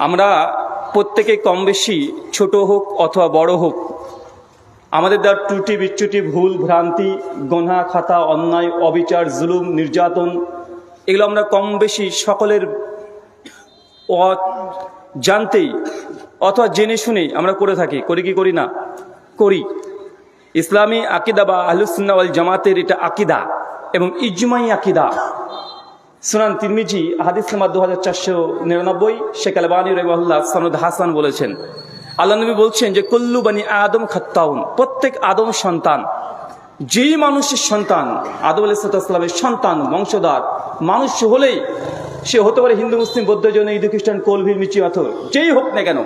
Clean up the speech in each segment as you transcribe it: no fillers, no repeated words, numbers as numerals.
আমরা প্রত্যেকে কম বেশি ছোট হোক অথবা বড় হোক, আমাদের দ্বারা ত্রুটি বিচ্যুতি, ভুল ভ্রান্তি, গোনা খাতা, অন্যায়, অবিচার, জুলুম, নির্যাতন, এগুলো আমরা কম বেশি সকলের জানতেই অথবা জেনে শুনেই আমরা করে থাকি। করি কি করি না? করি। ইসলামী আকিদা বা আহলুস সুন্নাহ ওয়াল জামাতের এটা আকিদা এবং ইজমাই আকিদা। সুনান তিরমিজি হাদিস নাম্বার 2499, শেখ আলবানী রাহিমাহুল্লাহ সনদ হাসান বলেছেন, আল্লাহ নবী বলছেন যে কুল্লু বানি আদম খাত্তাউন, প্রত্যেক আদম সন্তান। যেই মানুষের সন্তান, আদম আলাইহিস সালামের সন্তান, বংশধর মানুষ হলেই, সে হতে পারে হিন্দু, মুসলিম, বৌদ্ধ, জৈন, ইদু, খ্রিস্টান, কলভির, মিচি, পাথর, যেই হোক না কেন,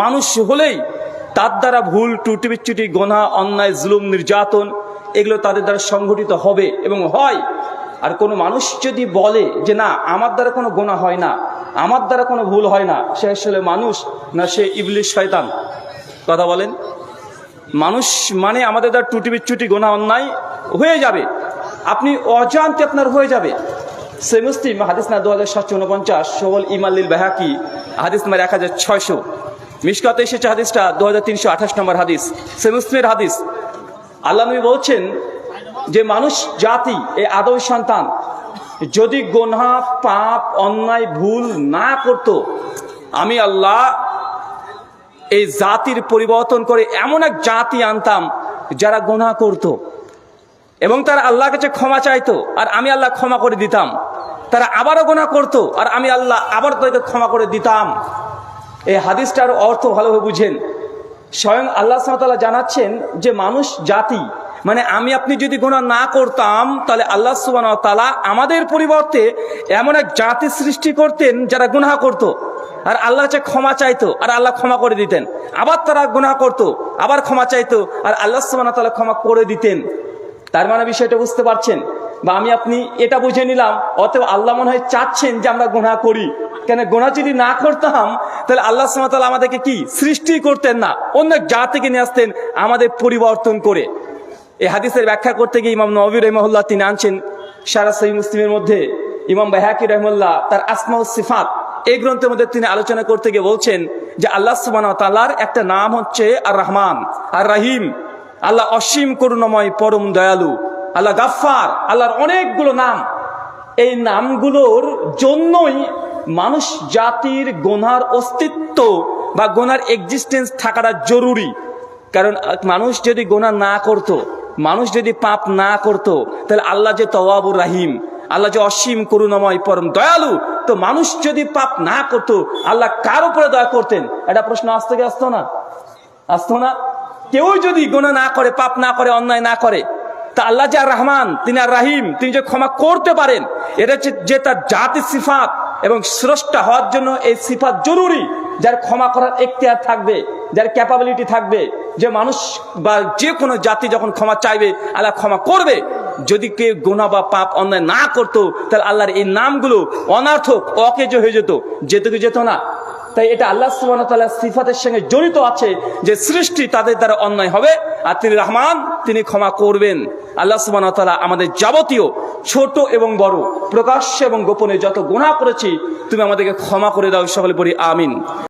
মানুষ হলেই তার দ্বারা ভুল, ত্রুটি বিচ্যুতি, গোনা, অন্যায়, জুলুম, নির্যাতন এগুলো তাদের দ্বারা সংঘটিত হবে এবং হয়। আর কোনো মানুষ যদি বলে যে না, আমার দ্বারা কোনো গোনা হয় না, আমার দ্বারা কোনো ভুল হয় না, সে আসলে মানুষ না সে ইবলিস, শয়তান? কথা বলেন। মানুষ মানে আমাদের দ্বারা ত্রুটি বিচ্যুতি, গোনা, অন্যায় হয়ে যাবে, আপনি অজান্তে আপনার হয়ে যাবে। সে মুসলিম হাদিস না 2749, সওয়াল ইমাল্লিল বাহাকি হাদিস নাম্বার 1600, মিশকাতে এসেছে হাদিসটা 2328 নম্বর হাদিস, সে মুসলিমের হাদিস। আল্লাহ নবী বলছেন যে মানুষ জাতি, এই আদম সন্তান যদি গোনা, পাপ, অন্যায়, ভুল না করত, আমি আল্লাহ এই জাতির পরিবর্তন করে এমন এক জাতি আনতাম যারা গোনা করত এবং তারা আল্লাহর কাছে ক্ষমা চাইতো, আর আমি আল্লাহ ক্ষমা করে দিতাম। তারা আবারও গোনা করত, আর আমি আল্লাহ আবার তাদেরকে ক্ষমা করে দিতাম। এই হাদিসটার অর্থ ভালোভাবে বুঝেন। স্বয়ং আল্লাহ সুবহানাহু ওয়া তাআলা জানাচ্ছেন যে মানুষ জাতি মানে আমি আপনি যদি গোনা না করতাম, তাহলে আল্লাহ সুবহানাহু ওয়া তাআলা আমাদের পরিবর্তে এমন এক জাতি সৃষ্টি করতেন যারা গুনাহ করত, আর আল্লাহর কাছে ক্ষমা চাইতো, আর আল্লাহ ক্ষমা করে দিতেন। আবার তারা গুনাহ করত, আবার ক্ষমা চাইতো, আর আল্লাহ সুবহানাহু ওয়া তাআলা ক্ষমা করে দিতেন। তার মানে বিষয়টা বুঝতে পারছেন? বা আমি আপনি এটা বুঝে নিলাম, অতএব আল্লাহ মনে হয় চাচ্ছেন যে আমরা গুনাহ করি। কেন, গুনাহ যদি না করতাম তাহলে আল্লাহ সুবহানাহু ওয়া তাআলা আমাদেরকে কি সৃষ্টি করতেন না, অন্য জাতিকে নিয়ে আসতেন আমাদের পরিবর্তন করে। এই হাদিসের ব্যাখ্যা করতে গিয়ে ইমাম নববী রাহিমাহুল্লাহ তিনি আনছেন সারা সহিহ মুসলিমের মধ্যে, ইমাম বাইহাকি রাহিমাহুল্লাহ তার আসমা ও সিফাত এই গ্রন্থের মধ্যে তিনি আলোচনা করতে গিয়ে বলছেন যে আল্লাহ সুবহানাহু ওয়া তাআলার একটা নাম হচ্ছে আর রহমান, আর রহিম। আল্লাহ অসীম করুণাময়, পরম দয়ালু। আল্লাহ গাফফার, আল্লাহর অনেকগুলো নাম। এই নামগুলোর জন্যই মানুষ জাতির গোনার অস্তিত্ব বা গোনার এক্সিস্টেন্স থাকাটা জরুরি। কারণ মানুষ যদি গোনা না করত, মানুষ যদি পাপ না করত, তাহলে আল্লাহ যে তওয়াবুর রাহিম, আল্লাহ যে অসীম করুণাময়, পরম দয়ালু, তো মানুষ যদি পাপ না করত, আল্লাহ কার উপরে দয়া করতেন? এটা প্রশ্ন আসতো কি আসতো না? আসতো না? কেউ যদি গোনা না করে, পাপ না করে, অন্যায় না করে, তা আল্লাহ যে আর রহমান, তিনি আর রাহিম, তিনি যে ক্ষমা করতে পারেন, এটা যে তার জাতি সিফাত এবং স্রষ্টা হওয়ার জন্য এই সিফাত জরুরি। যার ক্ষমা করার এখতিয়ার থাকবে, যার ক্যাপাবিলিটি থাকবে, যে মানুষ বা যে কোনো জাতি যখন ক্ষমা চাইবে আল্লাহ ক্ষমা করবে। যদি কেউ গোনা বা পাপ অন্যায় না করতো, তাহলে আল্লাহর এই নামগুলো অনার্থক, অকেজ হয়ে যেত না। তাই এটা আল্লাহ সুবহানাহু ওয়া তাআলার সিফাতের সঙ্গে জড়িত আছে যে সৃষ্টি তাদের দ্বারা অন্যায় হবে, আর তিনি রহমান, তিনি ক্ষমা করবেন। আল্লাহ সুবহানাহু ওয়া তাআলা আমাদের যাবতীয় ছোট এবং বড়, প্রকাশ্য এবং গোপনে যত গুনাহ করেছি, তুমি আমাদেরকে ক্ষমা করে দাও। সকলে পড়ি আমিন।